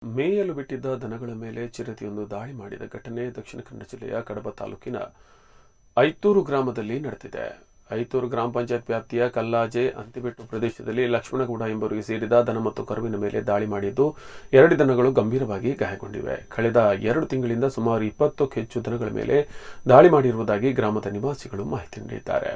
ಮೇಯಲು ಬಿಟ್ಟಿದ್ದ ದನಗಳ ಮೇಲೆ ಚಿರತೆಯೊಂದು ದಾಳಿ ಮಾಡಿದ ಘಟನೆ ದಕ್ಷಿಣ ಕನ್ನಡ ಜಿಲ್ಲೆಯ ಕಡಬ ತಾಲೂಕಿನ ಐತೂರು ಗ್ರಾಮದಲ್ಲಿ ನಡೆದಿದೆ. ಐತೂರು ಗ್ರಾಮ ಪಂಚಾಯತ್ ವ್ಯಾಪ್ತಿಯ ಕಲ್ಲಾಜೆ ಅಂತಿಬೆಟ್ಟು ಪ್ರದೇಶದಲ್ಲಿ ಲಕ್ಷ್ಮಣಗೌಡ ಎಂಬುವರಿಗೆ ಸೇರಿದ ದನ ಮತ್ತು ಕರುವಿನ ಮೇಲೆ ದಾಳಿ ಮಾಡಿದ್ದು 2 ದನಗಳು ಗಂಭೀರವಾಗಿ ಗಾಯಗೊಂಡಿವೆ. ಕಳೆದ 2 ತಿಂಗಳಿಂದ ಸುಮಾರು 20ಕ್ಕೂ ಹೆಚ್ಚು ದನಗಳ ಮೇಲೆ ದಾಳಿ ಮಾಡಿರುವುದಾಗಿ ಗ್ರಾಮದ ನಿವಾಸಿಗಳು ಮಾಹಿತಿ ನೀಡಿದ್ದಾರೆ.